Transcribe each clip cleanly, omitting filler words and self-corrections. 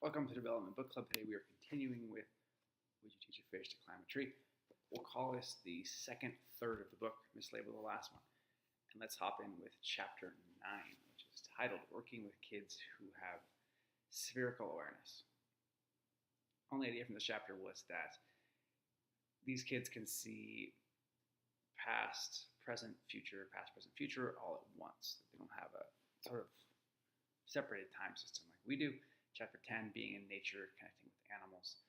Welcome to Development Book Club. Today we are continuing with Would You Teach a Fish to Climb a Tree? We'll call this the second third of the book, mislabeled the last one. And let's hop in with chapter 9, which is titled Working with Kids Who Have Spherical Awareness. Only idea from this chapter was that these kids can see past, present, future all at once. They don't have a sort of separated time system like we do. Chapter 10, being in nature, connecting with animals.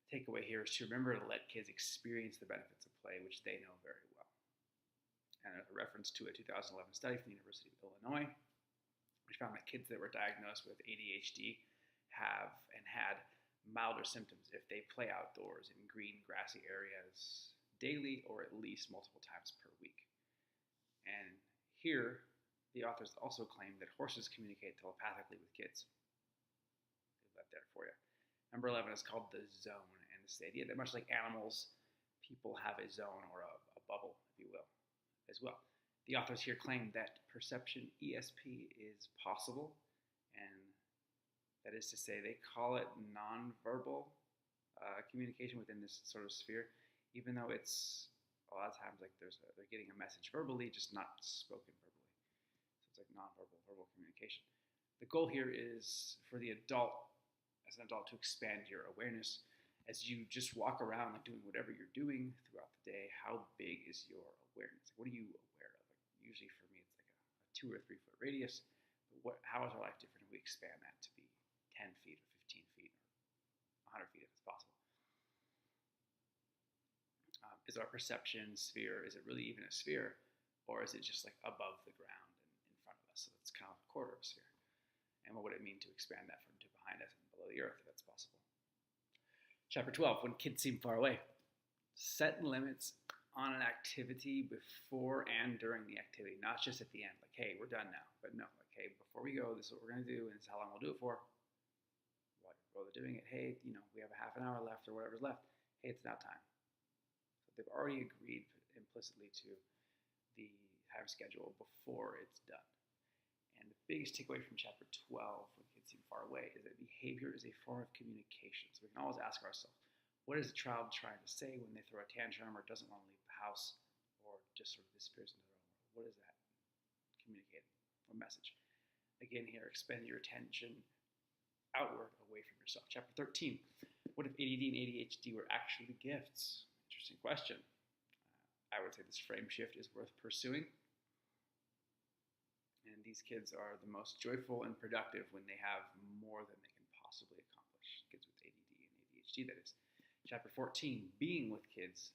The takeaway here is to remember to let kids experience the benefits of play, which they know very well. And there's a reference to a 2011 study from the University of Illinois, which found that kids that were diagnosed with ADHD have and had milder symptoms if they play outdoors in green, grassy areas daily or at least multiple times per week. And here, the authors also claim that horses communicate telepathically with kids. That there for you. Number 11 is called the zone, and it's the idea that much like animals, people have a zone or a bubble, if you will, as well. The authors here claim that perception ESP is possible, and that is to say they call it nonverbal communication within this sort of sphere, even though it's a lot of times like they're getting a message verbally, just not spoken verbally. So it's like nonverbal, verbal communication. The goal here is for the adult, as an adult, to expand your awareness as you just walk around like doing whatever you're doing throughout the day. How big is your awareness? What are you aware of? Like usually for me, it's like a 2 or 3 foot radius. But how is our life different if we expand that to be 10 feet or 15 feet or 100 feet if it's possible? Is our perception sphere, is it really even a sphere? Or is it just like above the ground and in front of us? So it's kind of a quarter of a sphere. And what would it mean to expand that from to behind us and below the earth, if that's possible? Chapter 12, when kids seem far away. Set limits on an activity before and during the activity, not just at the end. Like, hey, we're done now. But no, like, hey, before we go, this is what we're going to do, and this is how long we'll do it for. While they're doing it, hey, we have a half an hour left or whatever's left. Hey, it's now time. So they've already agreed implicitly to the time schedule before it's done. And the biggest takeaway from chapter 12, when kids seem far away, is that behavior is a form of communication. So we can always ask ourselves, what is a child trying to say when they throw a tantrum or doesn't want to leave the house or just sort of disappears into their own world? What is that communicating? What message? Again, here, expend your attention outward, away from yourself. Chapter 13, what if ADD and ADHD were actually gifts? Interesting question. I would say this frame shift is worth pursuing. And these kids are the most joyful and productive when they have more than they can possibly accomplish. Kids with ADD and ADHD, that is. Chapter 14, being with kids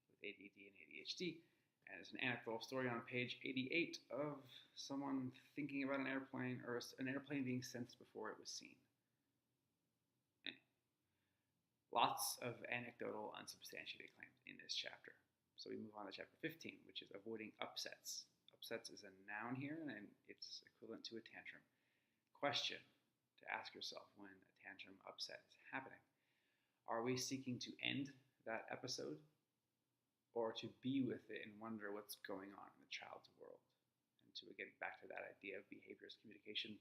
with ADD and ADHD. And it's an anecdotal story on page 88 of someone thinking about an airplane or an airplane being sensed before it was seen. Lots of anecdotal, unsubstantiated claims in this chapter. So we move on to chapter 15, which is avoiding upsets. Upsets is a noun here, and it's equivalent to a tantrum. Question to ask yourself when a tantrum upset is happening. Are we seeking to end that episode or to be with it and wonder what's going on in the child's world? And to, again, back to that idea of behavior as communication.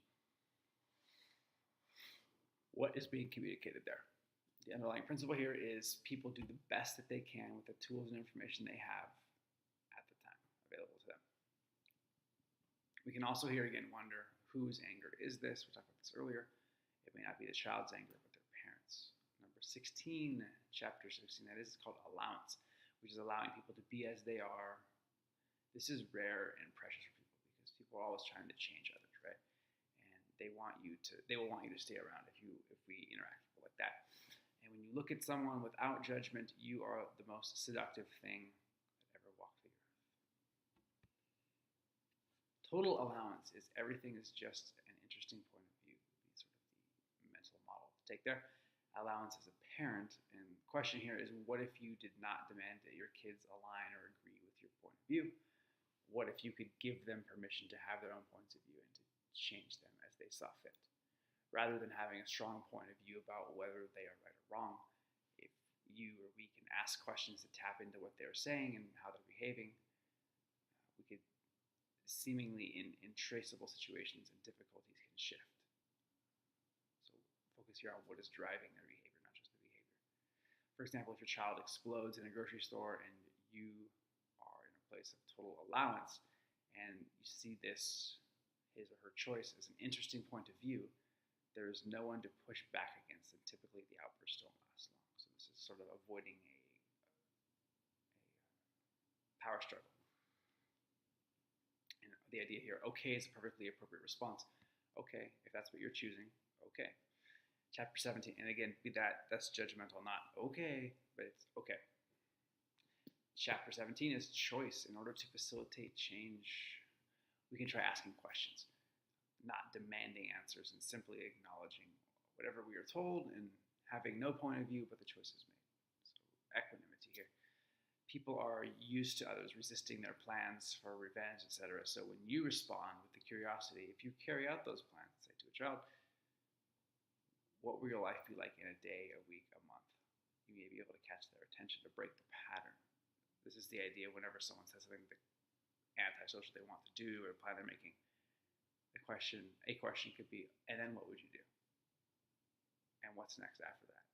What is being communicated there? The underlying principle here is people do the best that they can with the tools and information they have at the time available to them. We can also here again wonder whose anger is this? We talked about this earlier. It may not be the child's anger, but their parents. Number 16, chapter 16, that is called allowance, which is allowing people to be as they are. This is rare and precious for people because people are always trying to change others, right? And they will want you to stay around if we interact with people like that. And when you look at someone without judgment, you are the most seductive thing that ever walked the earth. Total allowance is everything is just an interesting point of view, sort of the mental model to take there. Allowance as a parent, and the question here is, what if you did not demand that your kids align or agree with your point of view? What if you could give them permission to have their own points of view and to change them as they saw fit? Rather than having a strong point of view about whether they are right or wrong, if you or we can ask questions to tap into what they're saying and how they're behaving, we could seemingly in traceable situations and difficulties can shift. So focus here on what is driving their behavior, not just the behavior. For example, if your child explodes in a grocery store and you are in a place of total allowance and you see this, his or her choice, as an interesting point of view, there is no one to push back against, and typically the outburst don't last long. So this is sort of avoiding a power struggle. And the idea here, okay is a perfectly appropriate response. Okay, if that's what you're choosing, okay. Chapter 17, and again, that's judgmental, not okay, but it's okay. Chapter 17 is choice. In order to facilitate change, we can try asking questions, not demanding answers, and simply acknowledging whatever we are told and having no point of view but the choice is made. So equanimity here. People are used to others resisting their plans for revenge, etc. So when you respond with the curiosity, if you carry out those plans, say to a child, what will your life be like in a day, a week, a month? You may be able to catch their attention to break the pattern. This is the idea whenever someone says something antisocial they want to do or a plan they're making. A question could be, and then what would you do? And what's next after that?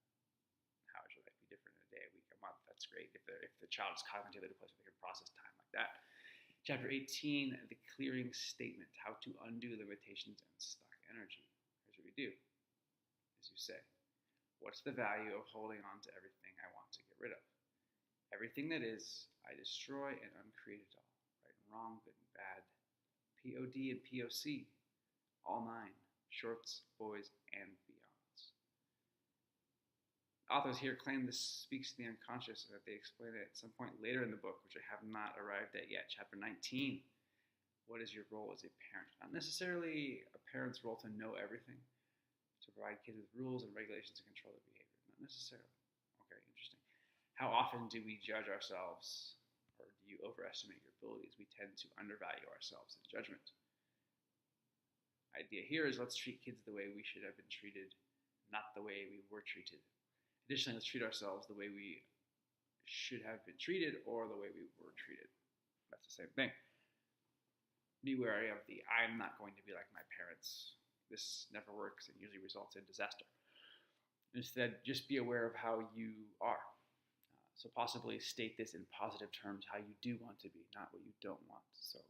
How would your life be different in a day, a week, a month? That's great. If the child is cognitively at a place where they can process time like that. Chapter 18, the clearing statement, how to undo limitations and stock energy. Here's what we do. As you say, what's the value of holding on to everything I want to get rid of? Everything that is, I destroy and uncreate it all. Right and wrong, good and bad. POD and POC, all 9, shorts, boys, and beyonds. Authors here claim this speaks to the unconscious and that they explain it at some point later in the book, which I have not arrived at yet. Chapter 19, what is your role as a parent? Not necessarily a parent's role to know everything, to provide kids with rules and regulations to control their behavior. Not necessarily. Okay, interesting. How often do we judge ourselves, or do you overestimate your abilities? We tend to undervalue ourselves in judgment. Idea here is let's treat kids the way we should have been treated, not the way we were treated. Additionally, let's treat ourselves the way we should have been treated or the way we were treated. That's the same thing. Be wary of the I'm not going to be like my parents. This never works and usually results in disaster. Instead, just be aware of how you are. So possibly state this in positive terms, how you do want to be, not what you don't want. So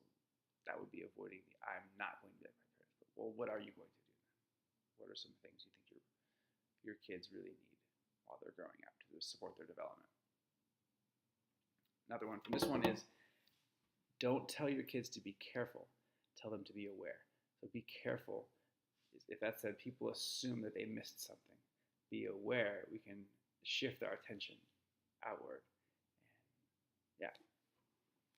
that would be avoiding the I'm not going to be like my parents. But, well, what are you going to do then? What are some things you think your kids really need while they're growing up to support their development? Another one from this one is, don't tell your kids to be careful. Tell them to be aware. So be careful. If that said, people assume that they missed something. Be aware. We can shift our attention outward. And yeah,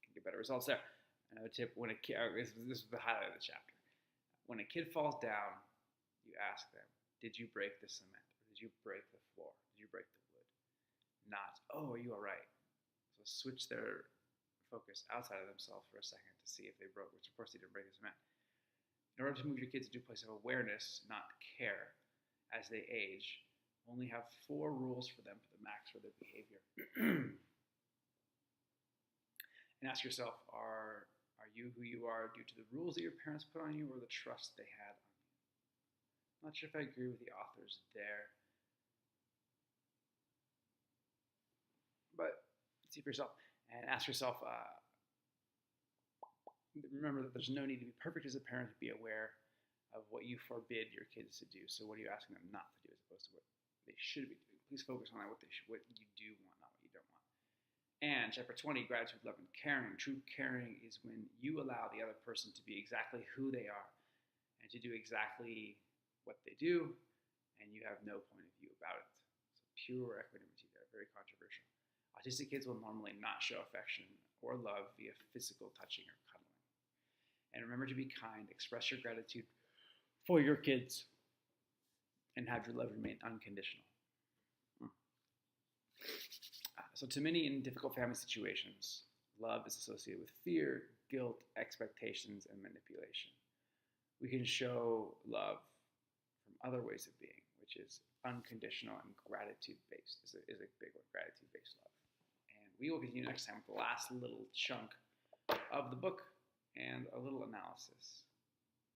can get better results there. Another tip, when a kid, this is the highlight of the chapter. When a kid falls down, you ask them, did you break the cement? Or did you break the floor? Did you break the wood? Not, oh, are you all right? So switch their focus outside of themselves for a second to see if they broke, which of course they didn't break the cement. In order to move your kids into a place of awareness, not care, as they age, only have 4 rules for them for the max for their behavior. And ask yourself, are you who you are due to the rules that your parents put on you or the trust they had on you? I'm not sure if I agree with the authors there. But see for yourself and ask yourself, remember that there's no need to be perfect as a parent to be aware of what you forbid your kids to do. So what are you asking them not to do as opposed to what they should be doing? Please focus on what you do want, not what you don't want. And chapter 20, gratitude, love, and caring. True caring is when you allow the other person to be exactly who they are and to do exactly what they do, and you have no point of view about it. So pure equanimity there, very controversial. Autistic kids will normally not show affection or love via physical touching or cuddling. And remember to be kind, express your gratitude for your kids, and have your love remain unconditional. So to many in difficult family situations, love is associated with fear, guilt, expectations, and manipulation. We can show love from other ways of being, which is unconditional and gratitude-based, is a big one, gratitude-based love. And we will continue next time with the last little chunk of the book and a little analysis.